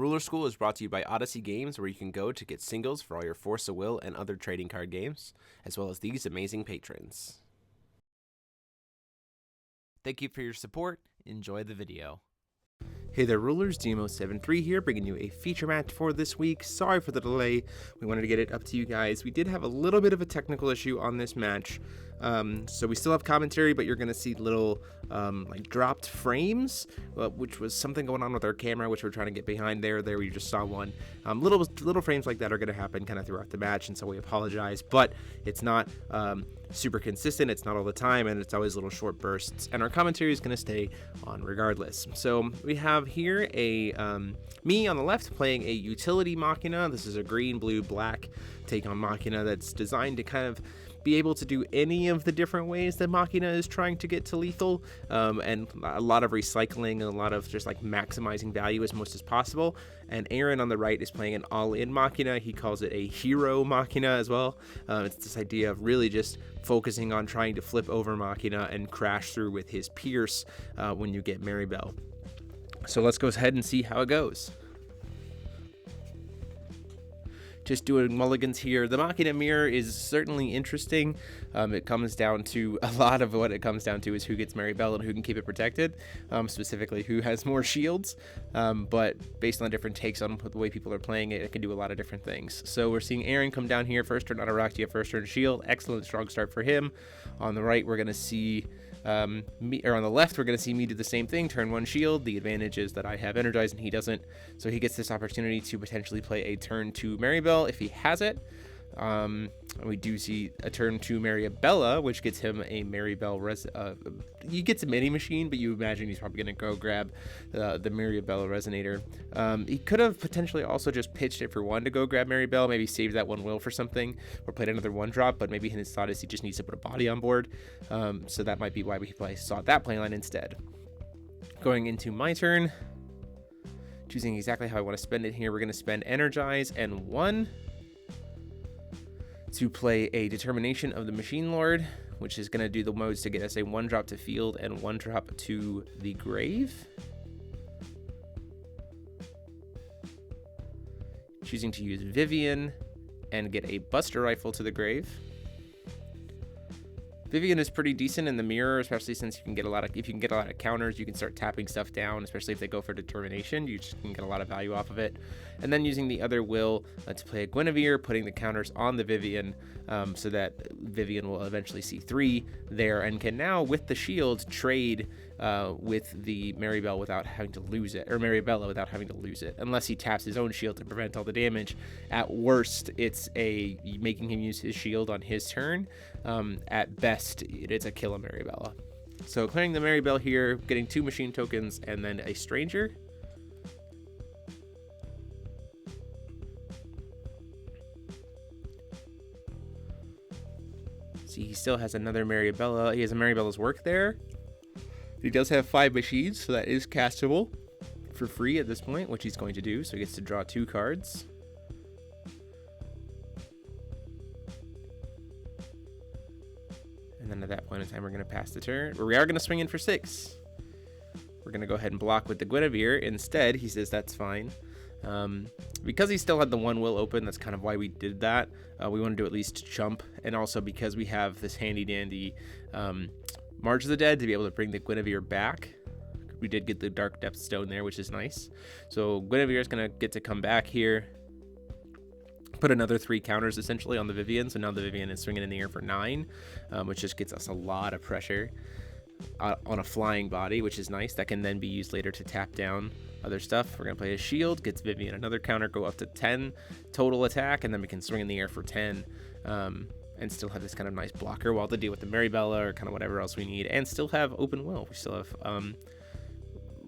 Ruler School is brought to you by Odyssey Games, where you can go to get singles for all your Force of Will and other trading card games, as well as these amazing patrons. Thank you for your support. Enjoy the video. Hey there, Rulers, DMO73 here, bringing you a feature match for this week. Sorry for the delay. We wanted to get it up to you guys. We did have a little bit of a technical issue on this match. So we still have commentary, but you're going to see little like dropped frames, which was something going on with our camera, which we're trying to get behind there. There, we just saw one. Little frames like that are going to happen kind of throughout the match, and so we apologize. But it's not super consistent. It's not all the time, and it's always little short bursts. And our commentary is going to stay on regardless. So we have here a me on the left playing a Utility Machina. This is a green, blue, black take on Machina that's designed to kind of be able to do any of the different ways that Machina is trying to get to lethal, and a lot of recycling and a lot of just like maximizing value as most as possible. And Aaron on the right is playing an all-in Machina. He calls it a hero Machina as well. It's this idea of really just focusing on trying to flip over Machina and crash through with his Pierce when you get Maribel. So let's go ahead and see how it goes. Just doing mulligans here. The Machina mirror is certainly interesting. It comes down to, a lot of what it comes down to is who gets Maribel and who can keep it protected, specifically who has more shields, but based on different takes on the way people are playing it, it can do a lot of different things. So we're seeing Aaron come down here, first turn Autoroxia, first turn shield, excellent strong start for him. On the right, we're going to see me, or on the left, we're going to see me do the same thing, turn one shield. The advantage is that I have energized and he doesn't, so he gets this opportunity to potentially play a turn 2 Maribel if he has it. We do see a turn 2 Maribella, which gets him a Maribel he gets a mini machine, but you imagine he's probably going to go grab the Maribella resonator. He could have potentially also just pitched it for one to go grab Maribel, maybe save that one will for something, or played another one drop, but maybe his thought is he just needs to put a body on board. So that might be why we saw that playline instead. Going into my turn, choosing exactly how I want to spend it here, we're going to spend Energize and 1 to play a Determination of the Machine Lord, which is going to do the modes to get us a 1-drop to field and 1-drop to the grave. Choosing to use Vivian and get a Buster Rifle to the grave. Vivian is pretty decent in the mirror, especially since if you can get a lot of counters, you can start tapping stuff down, especially if they go for Determination. You just can get a lot of value off of it. And then using the other will to play a Guinevere, putting the counters on the Vivian, so that Vivian will eventually see 3 there and can now, with the shield, trade with the Maribel without having to lose it, or Maribella without having to lose it, unless he taps his own shield to prevent all the damage. At worst, it's making him use his shield on his turn. At best, it's a kill of Maribella. So clearing the Maribel here, getting 2 machine tokens, and then a stranger. See, he still has another Maribella. He has a Maribella's work there. He does have 5 machines, so that is castable for free at this point, which he's going to do. So he gets to draw 2 cards. And then at that point in time, we're going to pass the turn. Or we are going to swing in for 6. We're going to go ahead and block with the Guinevere. Instead, he says that's fine. Because he still had the 1 will open, that's kind of why we did that. We wanted to at least jump. And also because we have this handy-dandy March of the Dead to be able to bring the Guinevere back. We did get the Dark Depth Stone there, which is nice. So Guinevere is going to get to come back here. Put another 3 counters essentially on the Vivian, so now the Vivian is swinging in the air for 9, which just gets us a lot of pressure on a flying body, which is nice. That can then be used later to tap down other stuff. We're going to play a shield, gets Vivian another counter, go up to 10 total attack, and then we can swing in the air for 10, and still have this kind of nice blocker while to deal with the Maribella or kind of whatever else we need, and still have open will. We still have,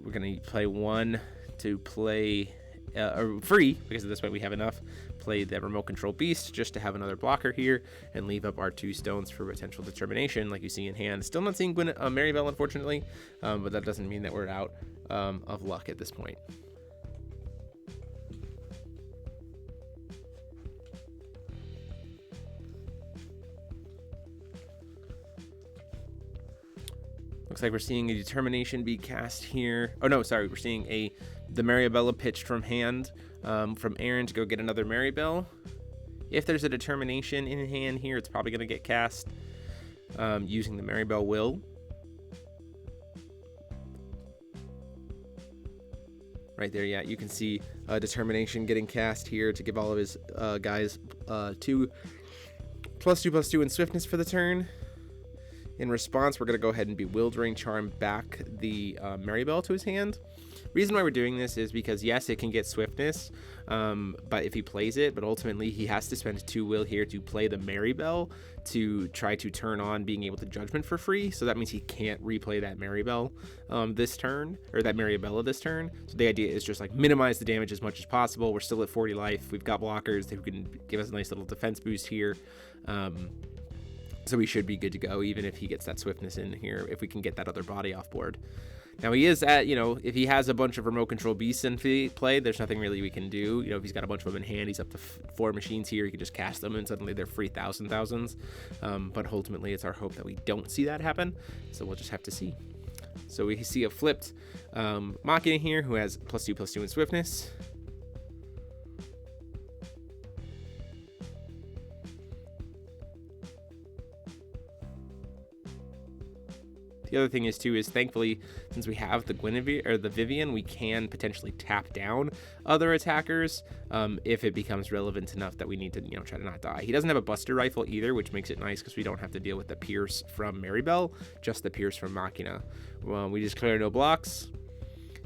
we're going to play 1 to play or free, because at this point we have enough. Play the remote control beast just to have another blocker here and leave up our 2 stones for potential Determination, like you see in hand. Still not seeing Maribel, unfortunately, but that doesn't mean that we're out of luck at this point. Looks like we're seeing a Determination be cast here. Oh no, sorry, we're seeing a the Maribella pitched from hand from Aaron to go get another Maribel. If there's a determination in hand here, it's probably going to get cast using the Maribel will. Right there, yeah, you can see determination getting cast here to give all of his guys 2+2/+2 in swiftness for the turn. In response, we're going to go ahead and Bewildering Charm back the Maribel to his hand. Reason why we're doing this is because, yes, it can get swiftness, but if he plays it, but ultimately he has to spend 2 will here to play the Maribel to try to turn on being able to Judgment for free. So that means he can't replay that Maribel this turn, or that Maribella this turn. So the idea is just like minimize the damage as much as possible. We're still at 40 life. We've got blockers who can give us a nice little defense boost here. So we should be good to go, even if he gets that swiftness in here, if we can get that other body off board. Now he is at, if he has a bunch of remote control beasts in play, there's nothing really we can do. If he's got a bunch of them in hand, he's up to 4 machines here, he can just cast them and suddenly they're free thousands. But ultimately it's our hope that we don't see that happen, so we'll just have to see. So we see a flipped Machina here who has +2/+2 in swiftness. The other thing is too is thankfully, since we have the Guinevere or the Vivian, we can potentially tap down other attackers if it becomes relevant enough that we need to try to not die. He doesn't have a Buster Rifle either, which makes it nice because we don't have to deal with the Pierce from Maribel, just the Pierce from Machina. Well, we just clear no blocks.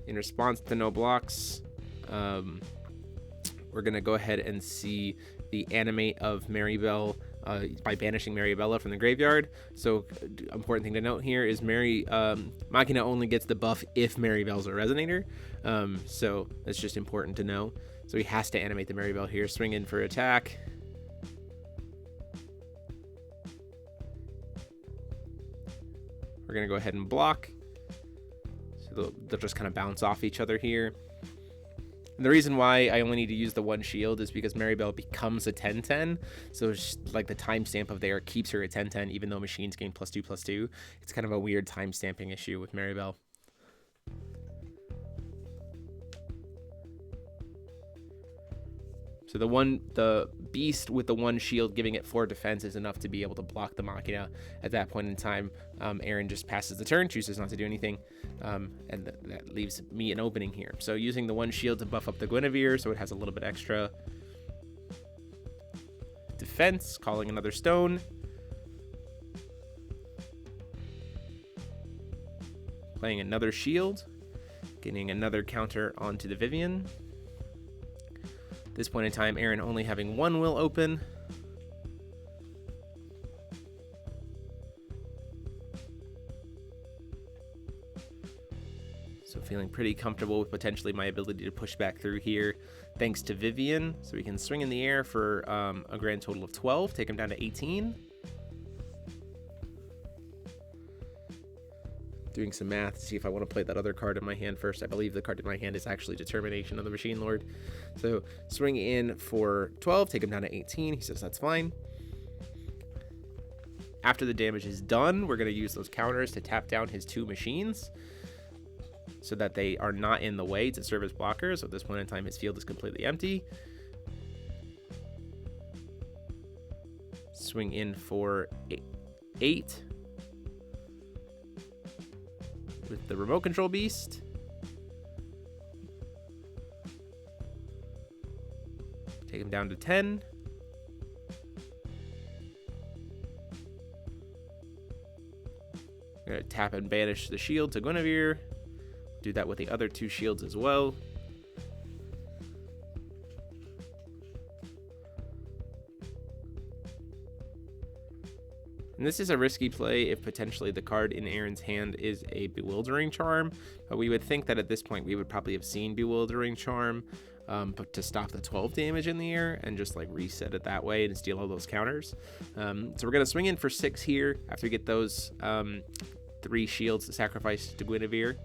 In response to no blocks, we're gonna go ahead and see the animate of Maribel by banishing Maribella from the graveyard. So important thing to note here is Machina only gets the buff if Maribel's a resonator. So that's just important to know. So he has to animate the Maribel here, swing in for attack. We're gonna go ahead and block. So they'll just kind of bounce off each other here. And the reason why I only need to use the 1 shield is because Maribel becomes a 10/10. So it's like the timestamp of there keeps her at 10/10, even though machines gain +2/+2. It's kind of a weird timestamping issue with Maribel. So the beast with the 1 shield giving it 4 defense is enough to be able to block the Machina. At that point in time, Aaron just passes the turn, chooses not to do anything, and that leaves me an opening here. So using the 1 shield to buff up the Guinevere, so it has a little bit extra defense, calling another stone. Playing another shield, getting another counter onto the Vivian. At this point in time, Aaron only having 1 will open. So feeling pretty comfortable with potentially my ability to push back through here, thanks to Vivian. So we can swing in the air for a grand total of 12, take him down to 18. Doing some math to see if I want to play that other card in my hand first. I believe the card in my hand is actually Determination of the Machine Lord. So swing in for 12, take him down to 18. He says that's fine. After the damage is done, we're going to use those counters to tap down his 2 machines so that they are not in the way to serve as blockers. So at this point in time, his field is completely empty. Swing in for 8. With the remote control beast. Take him down to 10. We're gonna tap and banish the shield to Guinevere. Do that with the other 2 shields as well. And this is a risky play if potentially the card in Aaron's hand is a Bewildering Charm. But we would think that at this point we would probably have seen Bewildering Charm, but to stop the 12 damage in the air and just like reset it that way and steal all those counters. So we're going to swing in for 6 here after we get those 3 shields to sacrifice to Guinevere.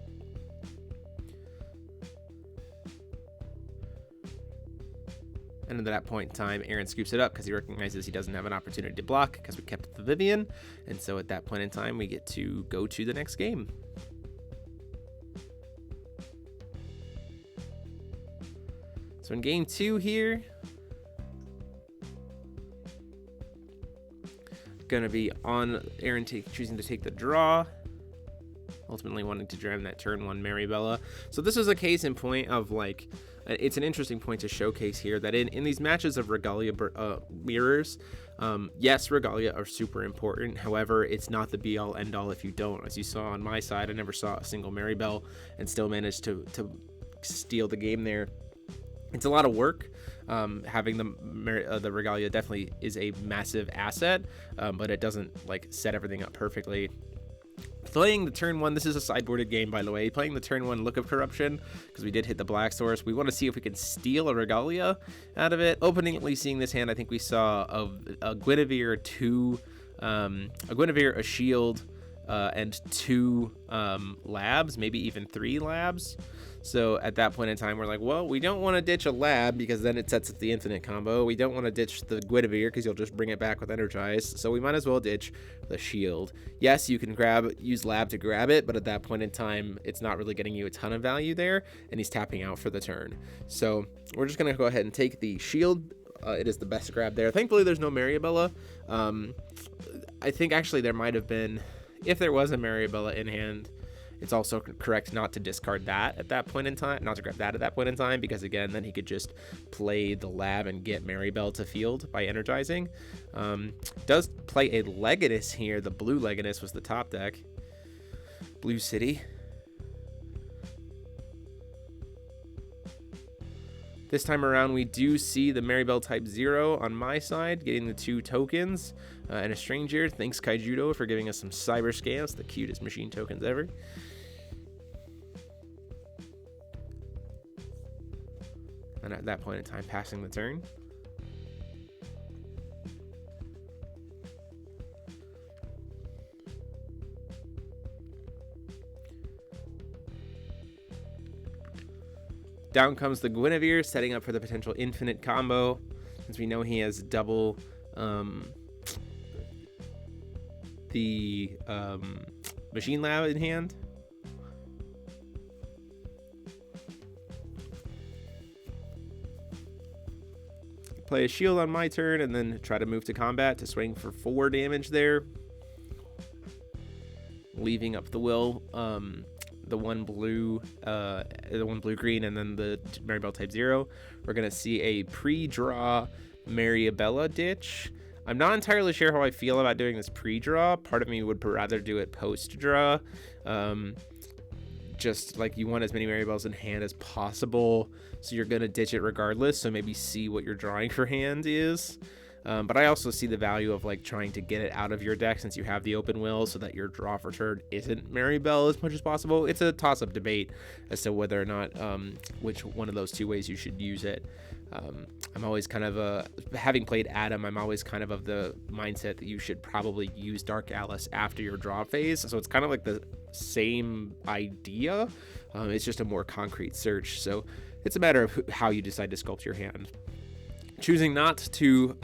And at that point in time, Aaron scoops it up because he recognizes he doesn't have an opportunity to block because we kept the Vivian. And so at that point in time, we get to go to the next game. So in game 2 here, gonna be on Aaron choosing to take the draw, ultimately wanting to jam that turn 1 Maribella. So this is a case in point of like, it's an interesting point to showcase here that in these matches of Regalia mirrors, yes, Regalia are super important. However, it's not the be-all end-all if you don't. As you saw on my side, I never saw a single Maribel and still managed to steal the game there. It's a lot of work. Having the Regalia definitely is a massive asset, but it doesn't like set everything up perfectly. Playing the turn 1, this is a sideboarded game, by the way. Playing the turn 1 Look of Corruption, because we did hit the black source. We want to see if we can steal a Regalia out of it. Openingly seeing this hand, I think we saw a Guinevere, a shield, and 2 labs, maybe even 3 labs. So at that point in time, we're like, well, we don't want to ditch a lab because then it sets up the infinite combo. We don't want to ditch the Guinevere because you'll just bring it back with Energize. So we might as well ditch the shield. Yes, you can use lab to grab it, but at that point in time, it's not really getting you a ton of value there, and he's tapping out for the turn. So we're just going to go ahead and take the shield. It is the best grab there. Thankfully, there's no Maribella. I think actually there might have been, if there was a Maribella in hand, it's also correct not to discard that at that point in time, not to grab that at that point in time, because again, then he could just play the lab and get Maribel to field by energizing. Does play a Legatus here. The blue Legatus was the top deck. Blue City. This time around, we do see the Maribel type 0 on my side, getting the 2 tokens and a Stranger. Thanks, Kaijudo, for giving us some Cyber Scales, the cutest machine tokens ever. And at that point in time, passing the turn. Down comes the Guinevere, setting up for the potential infinite combo, since we know he has double the machine lab in hand. Play a shield on my turn and then try to move to combat to swing for 4 damage there, leaving up the will. The one blue green, and then the Maribel type 0. We're gonna see a pre-draw Maribella ditch. I'm not entirely sure how I feel about doing this pre-draw. Part of me would rather do it post-draw. Just like you want as many Maribels in hand as possible, so you're gonna ditch it regardless. So maybe see what your drawing for hand is. But I also see the value of like trying to get it out of your deck since you have the open will, so that your draw for turn isn't Maribel as much as possible. It's a toss-up debate as to whether or not which one of those 2 ways you should use it. I'm always kind of having played Adam, I'm always kind of the mindset that you should probably use Dark Alice after your draw phase. So it's kind of like the same idea. It's just a more concrete search. So it's a matter of how you decide to sculpt your hand. Choosing not to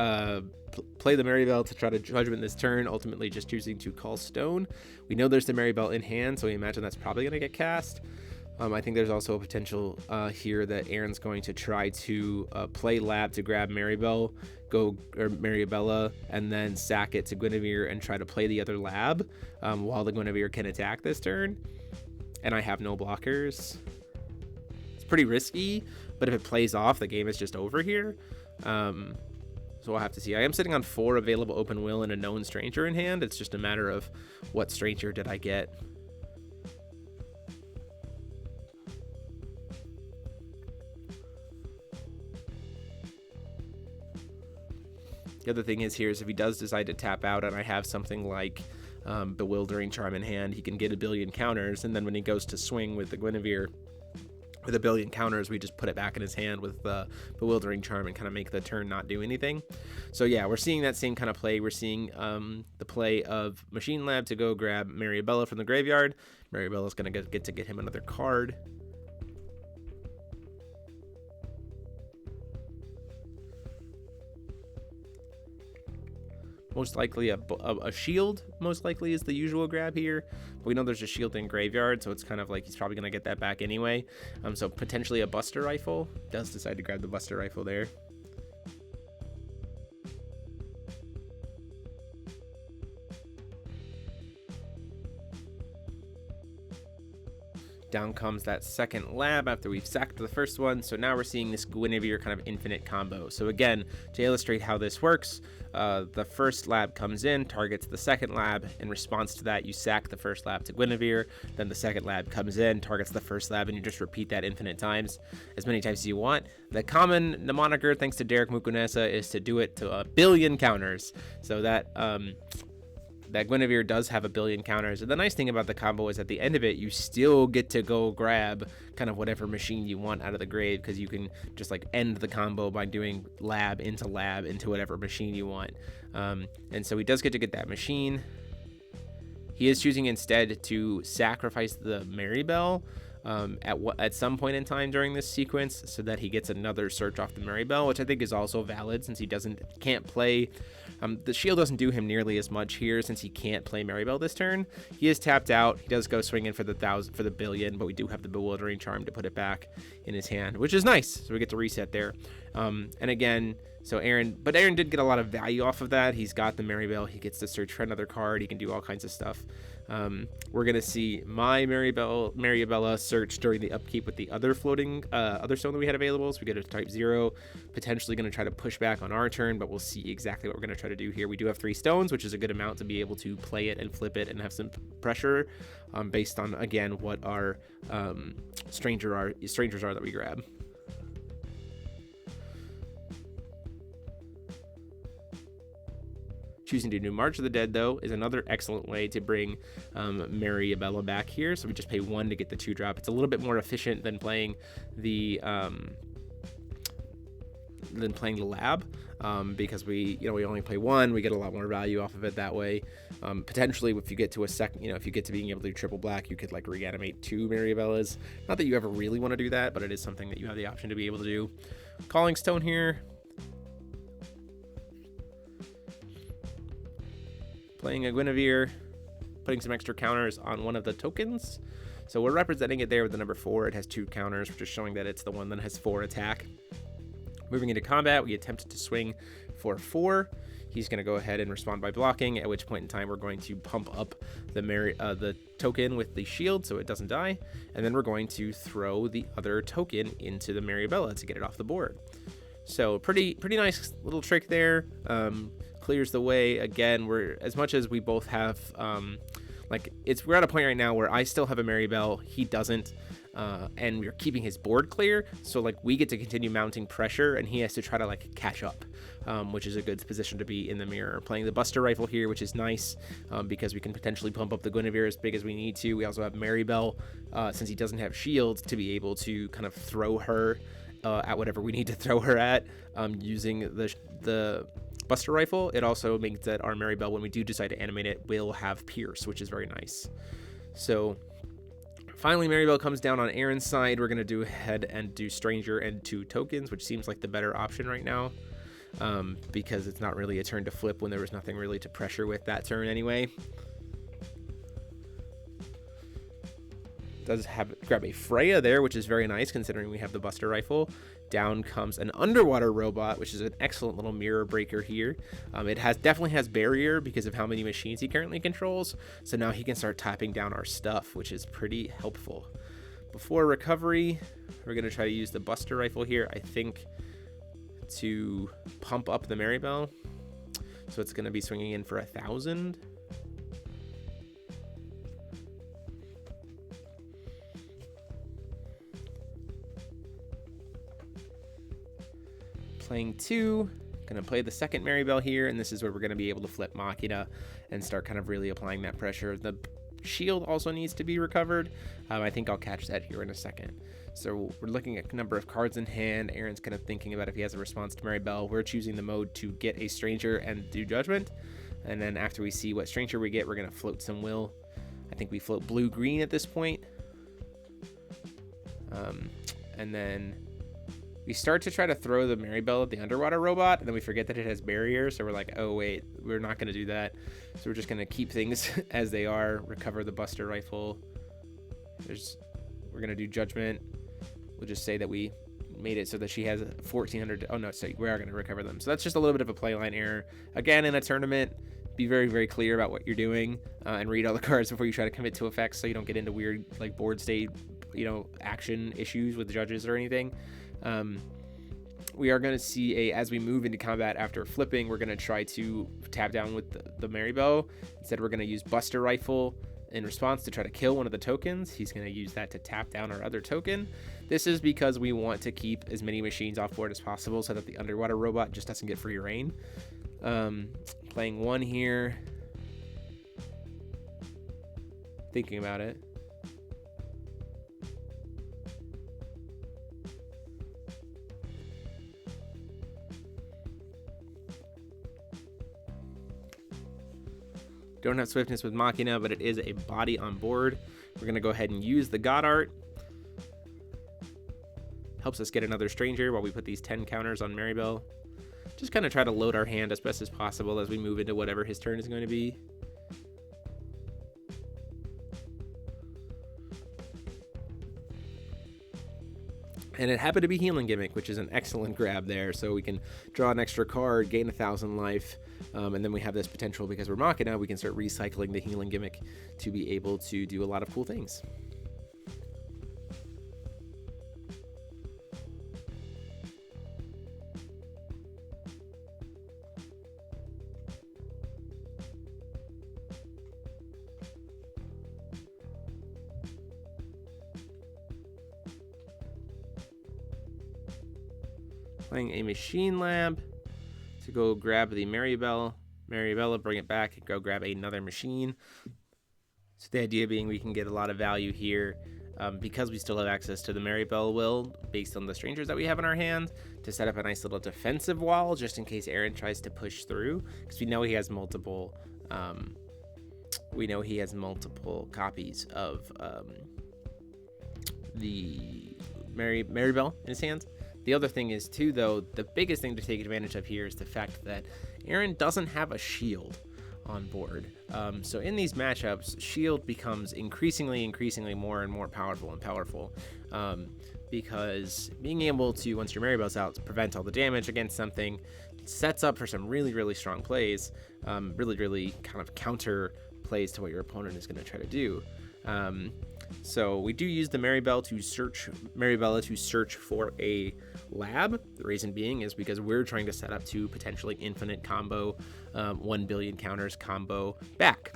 play the Maribel to try to judgment this turn, ultimately just choosing to call Stone. We know there's the Maribel in hand, so we imagine that's probably going to get cast. I think there's also a potential here that Aaron's going to try to play Lab to grab Maribella, and then sack it to Guinevere and try to play the other Lab while the Guinevere can attack this turn. And I have no blockers. It's pretty risky, but if it plays off, the game is just over here. So we'll have to see. I am sitting on 4 available open will and a known Stranger in hand. It's just a matter of what Stranger did I get. The other thing is here is if he does decide to tap out and I have something like Bewildering Charm in hand, he can get a billion counters, and then when he goes to swing with the Guinevere with a billion counters, we just put it back in his hand with Bewildering Charm and kind of make the turn not do anything. So yeah, we're seeing that same kind of play. We're seeing the play of Machine Lab to go grab Maribella from the graveyard. Maribella's going to get him another card. most likely a shield, most likely is the usual grab here. But we know there's a shield in graveyard, so it's kind of like he's probably going to get that back anyway. So potentially a Buster Rifle. Does decide to grab the Buster Rifle there. Down comes that second lab after we've sacked the first one. So now we're seeing this Guinevere kind of infinite combo. So again, to illustrate how this works, the first lab comes in, targets the second lab. In response to that, you sack the first lab to Guinevere. Then the second lab comes in, targets the first lab, and you just repeat that infinite times, as many times as you want. The moniker, thanks to Derek Mukunesa, is to do it to 1 billion counters. So that Guinevere does have 1 billion counters. And the nice thing about the combo is at the end of it, you still get to go grab kind of whatever machine you want out of the grave, because you can just like end the combo by doing lab into whatever machine you want. And so he does get to get that machine. He is choosing instead to sacrifice the Maribel at some point in time during this sequence, so that he gets another search off the Maribel, which I think is also valid since he can't play. The shield doesn't do him nearly as much here since he can't play Maribel this turn. He is tapped out. He does go swinging for the 1 billion, but we do have the Bewildering Charm to put it back in his hand, which is nice. So we get to reset there. And again, Aaron did get a lot of value off of that. He's got the Maribel. He gets to search for another card. He can do all kinds of stuff. We're gonna see my Maribella search during the upkeep with the other floating other stone that we had available. So we get a type 0, potentially gonna try to push back on our turn, but we'll see exactly what we're gonna try to do here. We do have 3 stones, which is a good amount to be able to play it and flip it and have some pressure based on, again, what our strangers are that we grab. Choosing to do March of the Dead, though, is another excellent way to bring Maribella back here. So we just pay 1 to get the 2-drop. It's a little bit more efficient than playing the lab, because we only play 1. We get a lot more value off of it that way. Potentially, if you get to if you get to being able to do triple black, you could like reanimate 2 Maribellas. Not that you ever really want to do that, but it is something that you have the option to be able to do. Calling Stone here. Playing a Guinevere, putting some extra counters on one of the tokens. So we're representing it there with the number 4. It has 2 counters, which is showing that it's the one that has 4 attack. Moving into combat, we attempt to swing for 4. He's going to go ahead and respond by blocking, at which point in time we're going to pump up the token with the shield so it doesn't die. And then we're going to throw the other token into the Maribella to get it off the board. So pretty nice little trick there. Clears the way. Again, as much as we both have we're at a point right now where I still have a Maribel, he doesn't, and we're keeping his board clear, so like we get to continue mounting pressure and he has to try to like catch up, which is a good position to be in the mirror. Playing the Buster Rifle here, which is nice, because we can potentially pump up the Guinevere as big as we need to. We also have Maribel, since he doesn't have shields, to be able to kind of throw her at whatever we need to throw her at, using the Buster Rifle. It also makes that our Maribel, when we do decide to animate it, will have Pierce, which is very nice. So finally, Maribel comes down on Aaron's side. We're going to go ahead and do Stranger and 2 tokens, which seems like the better option right now, because it's not really a turn to flip when there was nothing really to pressure with that turn anyway. Does grab a Freya there, which is very nice considering we have the Buster Rifle. Down comes an Underwater Robot, which is an excellent little mirror breaker here. It definitely has barrier because of how many machines he currently controls. So now he can start tapping down our stuff, which is pretty helpful. Before recovery, we're going to try to use the Buster Rifle here, I think, to pump up the Maribel. So it's going to be swinging in for 1,000. Playing 2, gonna play the second Maribel here, and this is where we're gonna be able to flip Machina and start kind of really applying that pressure. The shield also needs to be recovered. I think I'll catch that here in a second. So we're looking at number of cards in hand. Aaron's kind of thinking about if he has a response to Maribel. We're choosing the mode to get a Stranger and do Judgment, and then after we see what Stranger we get, we're gonna float some Will. I think we float blue-green at this point, and then We start to try to throw the Maribel at the underwater robot, and then we forget that it has barrier, so we're like, oh wait, we're not going to do that. So we're just going to keep things as they are, recover the Buster Rifle. We're going to do Judgment. We'll just say that we made it so that she has 1,400. Oh no, so we are going to recover them. So that's just a little bit of a playline error. Again, in a tournament, be very, very clear about what you're doing, and read all the cards before you try to commit to effects, so you don't get into weird like board state, action issues with the judges or anything. We are going to see as we move into combat after flipping, we're going to try to tap down with the Maribel. Instead, we're going to use Buster Rifle in response to try to kill one of the tokens. He's going to use that to tap down our other token. This is because we want to keep as many machines off board as possible so that the underwater robot just doesn't get free reign. Playing one here. Thinking about it. Don't have swiftness with Machina, but it is a body on board. We're going to go ahead and use the God Art. Helps us get another Stranger while we put these 10 counters on Maribel. Just kind of try to load our hand as best as possible as we move into whatever his turn is going to be. And it happened to be Healing Gimmick, which is an excellent grab there. So we can draw an extra card, gain 1,000 life, and then we have this potential, because we're Machina, we can start recycling the Healing Gimmick to be able to do a lot of cool things. Playing a Machine Lab to go grab the Maribel. Maribel, bring it back and go grab another machine. So the idea being we can get a lot of value here because we still have access to the Maribel will based on the strangers that we have in our hand to set up a nice little defensive wall just in case Aaron tries to push through, because we know he has multiple copies of the Maribel in his hands. The other thing is, too, though, the biggest thing to take advantage of here is the fact that Aaron doesn't have a shield on board. So in these matchups, shield becomes increasingly more and more powerful. Because being able to, once your Maribel's out, prevent all the damage against something sets up for some really, really strong plays. Really kind of counter plays to what your opponent is going to try to do. So we do use the Maribel to search for a lab. The reason being is because we're trying to set up to potentially infinite combo, 1 billion counters combo back.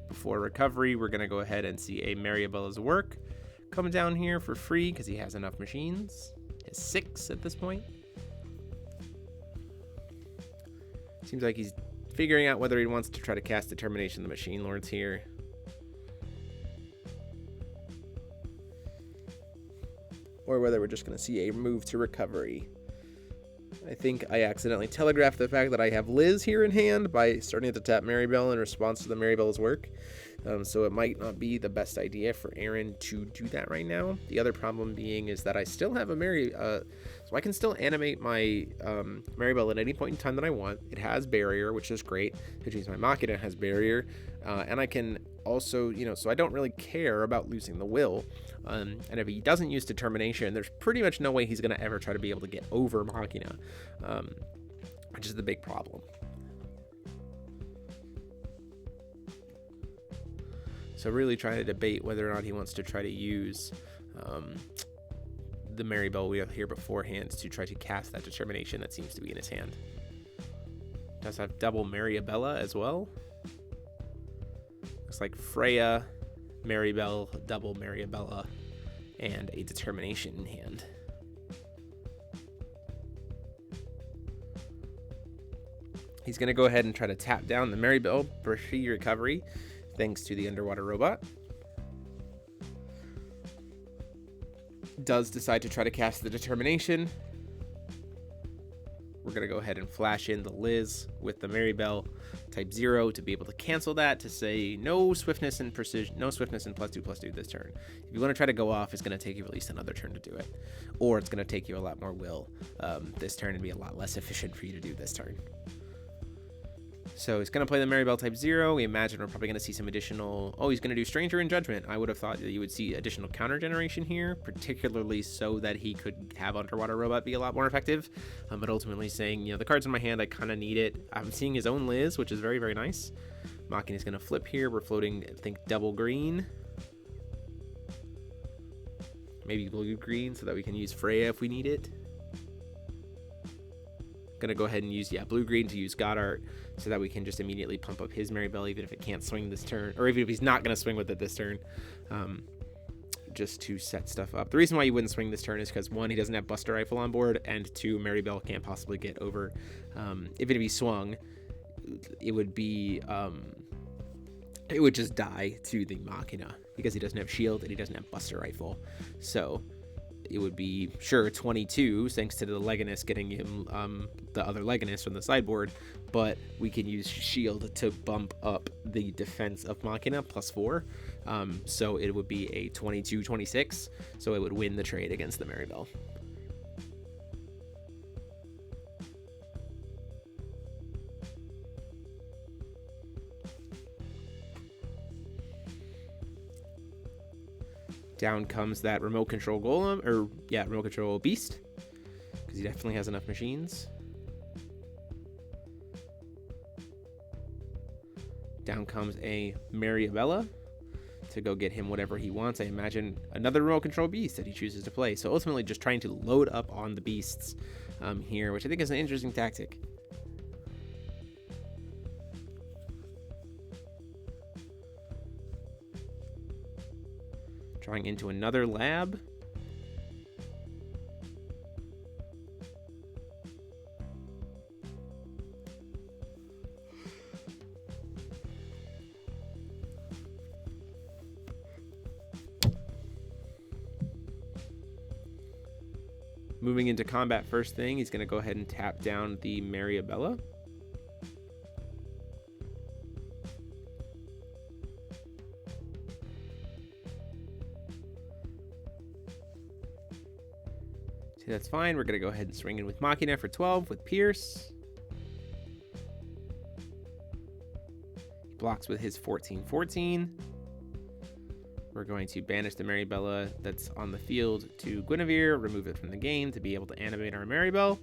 Before recovery, we're going to go ahead and see a Maribel's work come down here for free because he has enough machines. He has 6 at this point. Seems like he's figuring out whether he wants to try to cast Determination the Machine Lords here. Or whether we're just going to see a move to recovery. I think I accidentally telegraphed the fact that I have Liz here in hand by starting to tap Maribel in response to the Maribel's work. So it might not be the best idea for Aaron to do that right now. The other problem being is that I still have a so I can still animate my Maribel at any point in time that I want. It has barrier, which is great, which means my Machina has barrier. And I can also, so I don't really care about losing the will. And if he doesn't use Determination, there's pretty much no way he's going to ever try to be able to get over Machina, which is the big problem. So really trying to debate whether or not he wants to try to use the Maribel we have here beforehand to try to cast that Determination that seems to be in his hand. Does have double Maribella as well. Looks like Freya, Maribel, double Maribella, and a Determination in hand. He's going to go ahead and try to tap down the Maribel for free recovery, thanks to the underwater robot. Does decide to try to cast the Determination. We're going going to go ahead and flash in the Liz with the Maribel type 0 to be able to cancel that, to say no swiftness and precision, no swiftness and +2/+2 this turn. If you want to try to go off, it's going to take you at least another turn to do it. Or it's going to take you a lot more will this turn and be a lot less efficient for you to do this turn. So he's going to play the Maribel type 0. We imagine we're probably going to see some additional... Oh, he's going to do Stranger in Judgment. I would have thought that you would see additional counter generation here, particularly so that he could have Underwater Robot be a lot more effective. But ultimately saying, the cards in my hand, I kind of need it. I'm seeing his own Liz, which is very, very nice. Machina is going to flip here. We're floating, I think, double green. Maybe blue green so that we can use Freya if we need it. Gonna go ahead and use blue green to use Goddard so that we can just immediately pump up his Maribel even if it can't swing this turn, or even if he's not gonna swing with it this turn, just to set stuff up. The reason why you wouldn't swing this turn is because 1, he doesn't have Buster Rifle on board, and 2, Maribel can't possibly get over. If it be swung, it would be it would just die to the Machina because he doesn't have shield and he doesn't have Buster Rifle. So it would be, sure, 22, thanks to the Legatus getting him the other Legatus from the sideboard, but we can use shield to bump up the defense of Machina +4. So it would be a 22-26, so it would win the trade against the Maribel. Down comes that remote control golem, remote control beast, because he definitely has enough machines. Down comes a Maribella to go get him whatever he wants. I imagine another remote control beast that he chooses to play. So ultimately just trying to load up on the beasts here, which I think is an interesting tactic. Drawing into another lab. Moving into combat first thing, he's going to go ahead and tap down the Maribella. That's fine. We're going to go ahead and swing in with Machina for 12 with Pierce. He blocks with his 14/14. We're going to banish the Maribella that's on the field to Guinevere, remove it from the game to be able to animate our Maribel.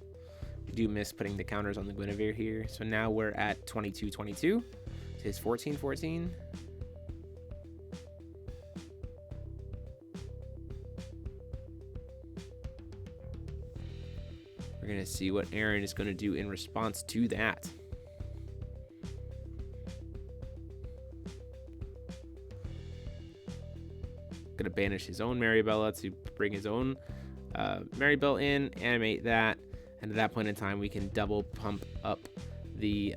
We do miss putting the counters on the Guinevere here. So now we're at 22/22 to his 14/14. We're going to see what Aaron is going to do in response to that. Going to banish his own Maribella to bring his own Maribel in, animate that, and at that point in time we can double pump up the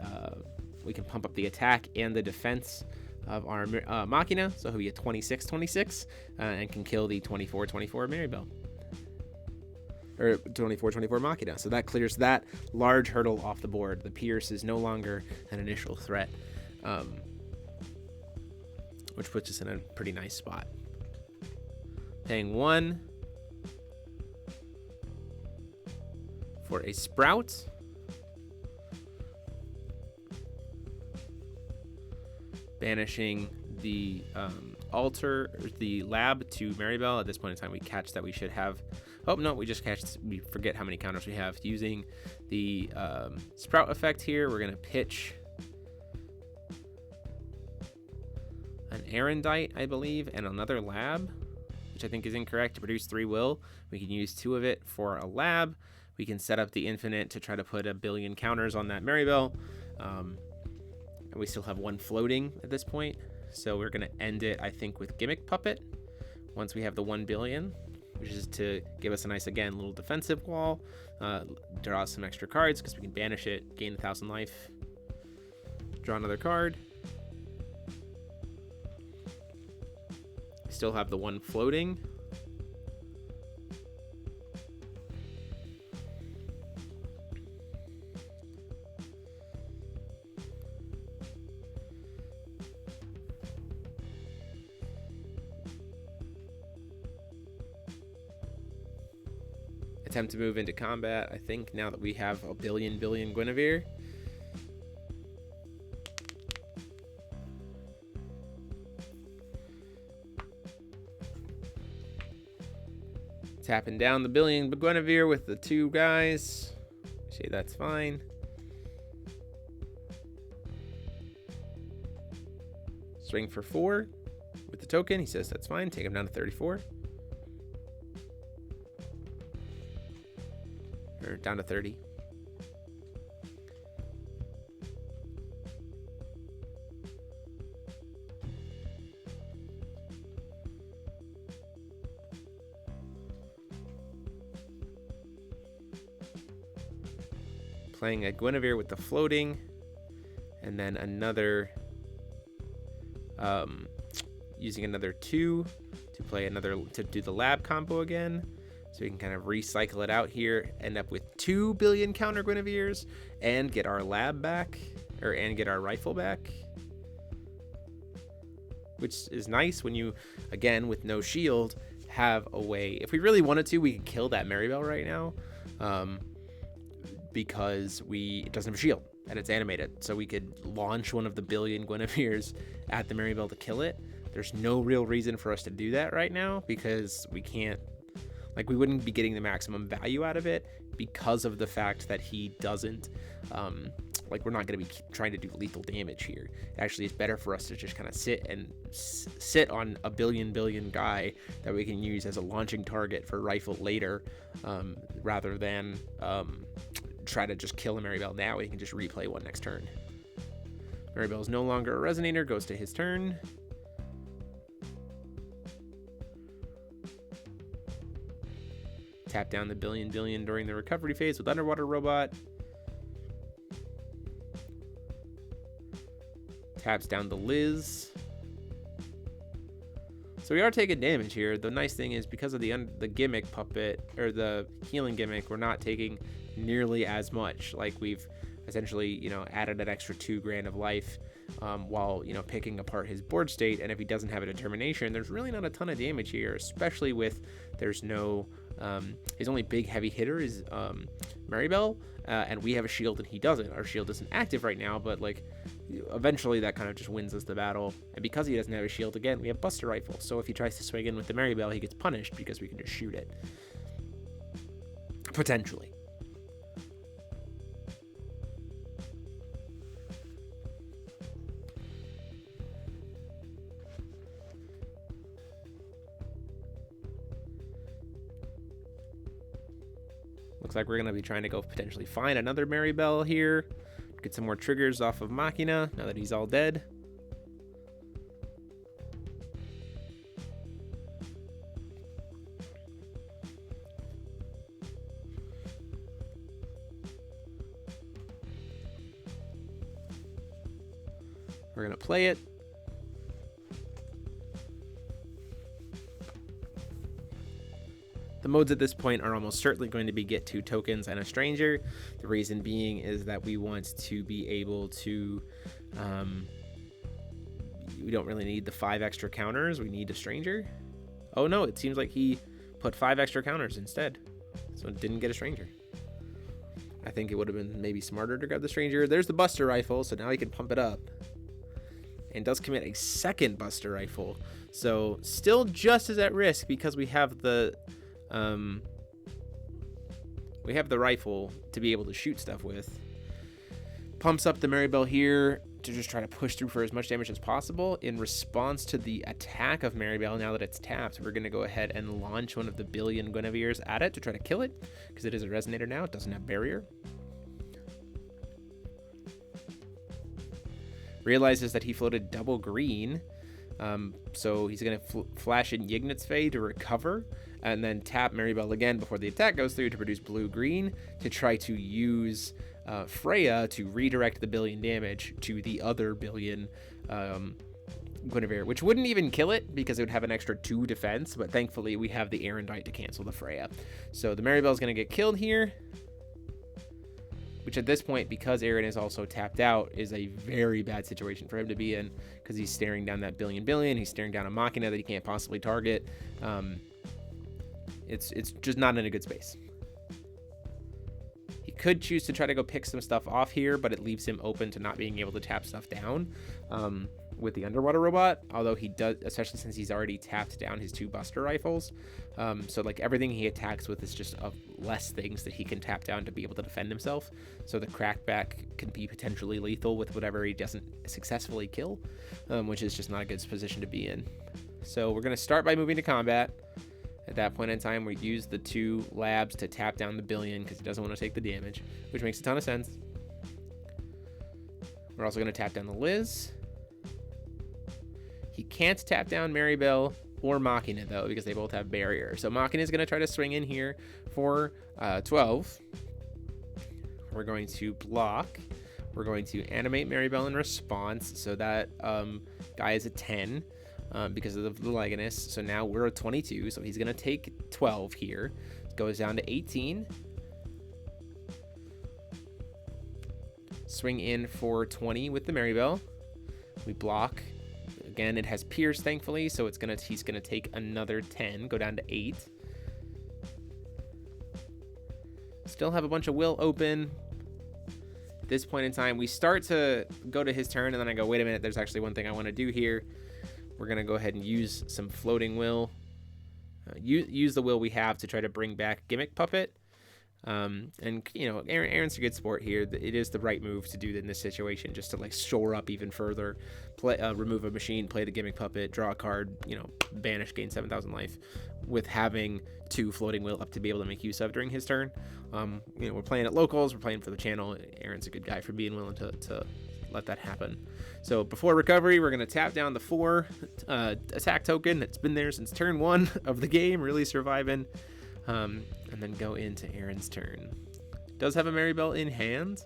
attack and the defense of our Machina, so he'll be a 26/26 and can kill the 24/24 Maribel. Or 24/24 Machina. So that clears that large hurdle off the board. The Pierce is no longer an initial threat, which puts us in a pretty nice spot. Paying 1 for a Sprout. Banishing the altar, or the lab to Maribel. At this point in time, we catch that we should have... Oh, no, we forget how many counters we have. Using the Sprout effect here, we're going to pitch an Arendite, I believe, and another lab, which I think is incorrect, to produce 3 will. We can use 2 of it for a lab. We can set up the infinite to try to put a billion counters on that Maribel. And we still have 1 floating at this point. So we're going to end it, I think, with Gimmick Puppet once we have the 1 billion, which is to give us a nice, again, little defensive wall, draw some extra cards because we can banish it, gain 1,000 life, draw another card. We still have the 1 floating. attempt to move into combat, I think, now that we have a billion Guinevere. Tapping down the billion Guinevere with the 2 guys. See, that's fine. Swing for 4 with the token. He says that's fine. Take him down to 34. Or down to 30. Playing a Guinevere with the floating, and then another, using another 2 to play another, to do the lab combo again. So we can kind of recycle it out here, end up with 2 billion counter Guineveres, and get our lab back, and get our rifle back. Which is nice when you, again, with no shield, have a way. If we really wanted to, we could kill that Maribel right now. Because it doesn't have a shield and it's animated, so we could launch one of the billion Guineveres at the Maribel to kill it. There's no real reason for us to do that right now because we can't, like, we wouldn't be getting the maximum value out of it because of the fact that he doesn't, like, we're not going to be trying to do lethal damage here. Actually, it's better for us to just kind of sit on a billion guy that we can use as a launching target for rifle later, rather than try to just kill a Maribel now. We can just replay one next turn. Maribel is no longer a resonator, goes to his turn. Tap down the billion during the recovery phase with Underwater Robot. Taps down the Liz. So we are taking damage here. The nice thing is because of the gimmick puppet, or the healing gimmick, we're not taking nearly as much. Like, we've essentially, you know, added an extra 2 grand of life, while, you know, picking apart his board state. And if he doesn't have a determination, there's really not a ton of damage here, especially with there's no, his only big heavy hitter is Maribel, and we have a shield and he doesn't. Our shield isn't active right now, but like eventually that kind of just wins us the battle. And because he doesn't have a shield, again, we have Buster Rifle. So if he tries to swing in with the Maribel, he gets punished because we can just shoot it. Potentially. Looks like we're going to be trying to go potentially find another Maribel here. Get some more triggers off of Machina now that he's all dead. We're going to play it. The modes at this point are almost certainly going to be get 2 tokens and a stranger. The reason being is that we want to be able to, we don't really need the 5 extra counters. We need a stranger. Oh no, it seems like he put 5 extra counters instead. So it didn't get a stranger. I think it would have been maybe smarter to grab the stranger. There's the Buster Rifle, so now he can pump it up. And does commit a second Buster Rifle. So still just as at risk because we have the rifle to be able to shoot stuff with. Pumps up the Maribel here to just try to push through for as much damage as possible. In response to the attack of Maribel, now that it's tapped, we're going to go ahead and launch one of the billion Guineveres at it to try to kill it, because it is a resonator now. It doesn't have barrier. Realizes that he floated double green, so he's going to flash in Yignit's Fey to recover, and then tap Maribel again before the attack goes through to produce blue-green to try to use Freya to redirect the billion damage to the other billion Guinevere, which wouldn't even kill it because it would have an extra 2 defense, but thankfully we have the Erendite to cancel the Freya. So the Maribel is going to get killed here, which at this point, because Eren is also tapped out, is a very bad situation for him to be in, because he's staring down that billion. He's staring down a Machina that he can't possibly target. It's just not in a good space. could choose to try to go pick some stuff off here, but it leaves him open to not being able to tap stuff down with the underwater robot, although he does, especially since he's already tapped down his 2 Buster Rifles. So like everything he attacks with is just less things that he can tap down to be able to defend himself. So the crackback can be potentially lethal with whatever he doesn't successfully kill, which is just not a good position to be in. So we're going to start by moving to combat. At that point in time, we use the 2 labs to tap down the billion because he doesn't want to take the damage, which makes a ton of sense. We're also going to tap down the Liz. He can't tap down Maribel or Machina, though, because they both have barrier. So Machina is going to try to swing in here for 12. We're going to block. We're going to animate Maribel in response. So that guy is a 10 because of the Leganus. So now we're a 22. So he's going to take 12 here. Goes down to 18. Swing in for 20 with the Maribel. We block. Again, it has Pierce, thankfully, so he's gonna take another 10, go down to 8. Still have a bunch of will open. At this point in time, we start to go to his turn, and then I go, wait a minute, there's actually one thing I want to do here. We're gonna go ahead and use some floating will. Use the will we have to try to bring back Gimmick Puppet. And you know, Aaron's a good sport here. It is the right move to do in this situation, just to like shore up even further, remove a machine, play the Gimmick Puppet, draw a card, you know, banish, gain 7,000 life, with having 2 floating will up to be able to make use of during his turn. You know, we're playing at locals, we're playing for the channel. Aaron's a good guy for being willing to let that happen. So before recovery, we're going to tap down the 4 attack token that's been there since turn 1 of the game, really surviving. And then go into Aaron's turn. Does have a Maribel in hand,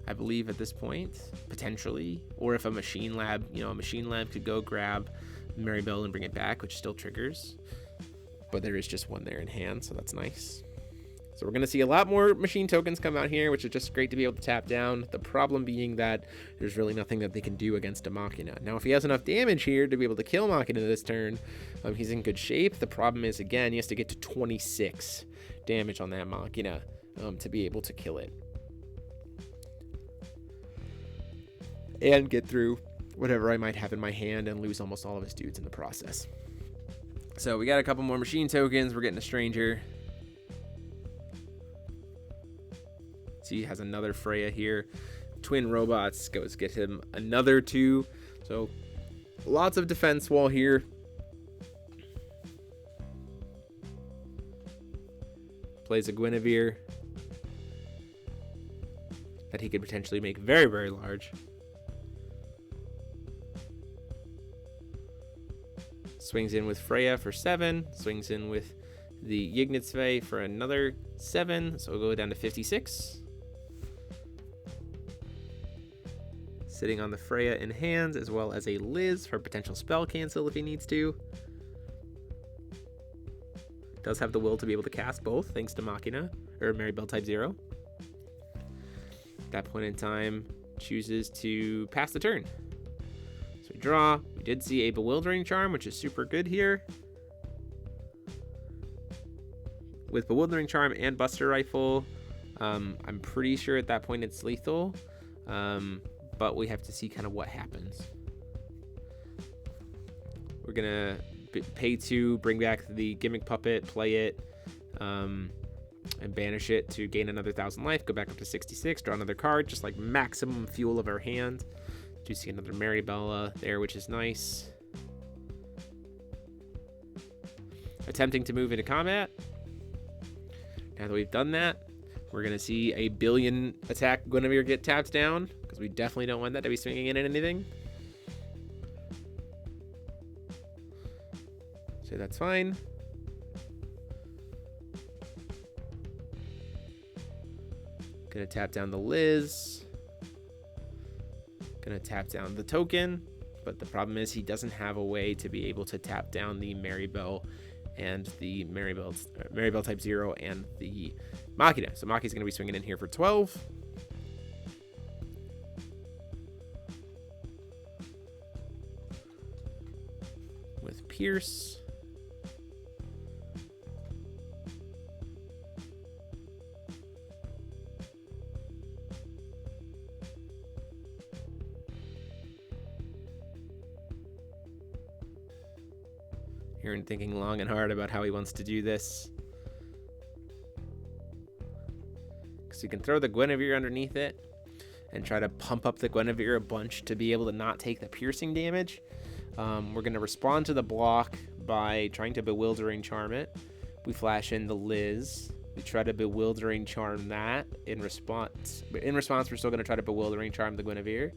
I believe, at this point, potentially. Or if a machine lab, you know, a machine lab could go grab Maribel and bring it back, which still triggers. But there is just one there in hand, so that's nice. So we're going to see a lot more machine tokens come out here, which is just great to be able to tap down. The problem being that there's really nothing that they can do against a Machina. Now, if he has enough damage here to be able to kill Machina this turn, he's in good shape. The problem is, again, he has to get to 26 damage on that Machina to be able to kill it. And get through whatever I might have in my hand and lose almost all of his dudes in the process. So we got a couple more machine tokens. We're getting a Stranger. He has another Freya here. Twin robots goes get him another 2. So lots of defense wall here. Plays a Guinevere that he could potentially make very, very large. Swings in with Freya for 7. Swings in with the Ygnitsve for another 7. So we'll go down to 56. Sitting on the Freya in hand, as well as a Liz for potential spell cancel if he needs to. Does have the will to be able to cast both, thanks to Machina, or Maribel type 0. At that point in time, chooses to pass the turn. So we draw. We did see a Bewildering Charm, which is super good here. With Bewildering Charm and Buster Rifle, I'm pretty sure at that point it's lethal. But we have to see kind of what happens. We're gonna pay 2, bring back the Gimmick Puppet, play it, and banish it to gain another 1,000 life, go back up to 66, draw another card, just like maximum fuel of our hand. Do see another Maribel there, which is nice. Attempting to move into combat. Now that we've done that, we're gonna see a billion attack Guinevere get tapped down, because we definitely don't want that to be swinging in at anything. So that's fine. Gonna tap down the Liz. Gonna tap down the token, but the problem is he doesn't have a way to be able to tap down the Maribel and the Maribel type 0 and the Machina. So Machina's going to be swinging in here for 12. With Pierce. Aaron thinking long and hard about how he wants to do this. Because you can throw the Guinevere underneath it and try to pump up the Guinevere a bunch to be able to not take the piercing damage. We're going to respond to the block by trying to Bewildering Charm it. We flash in the Liz. We try to Bewildering Charm that in response. But in response, we're still going to try to Bewildering Charm the Guinevere.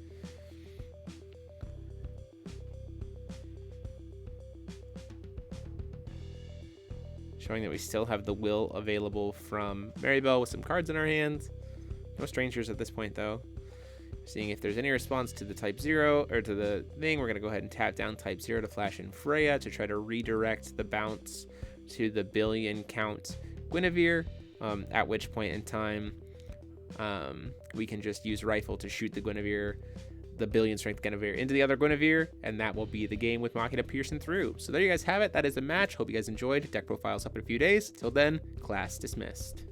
Showing that we still have the will available from Maribel with some cards in our hands. No strangers at this point, though. Seeing if there's any response to the type 0 or to the thing, we're going to go ahead and tap down type 0 to flash in Freya to try to redirect the bounce to the billion count Guinevere, at which point in time we can just use rifle to shoot the Guinevere, the billion strength Guinevere, into the other Guinevere, and that will be the game with Machina piercing through. So there you guys have it. That is a match. Hope you guys enjoyed. Deck profiles up in a few days. Till then, class dismissed.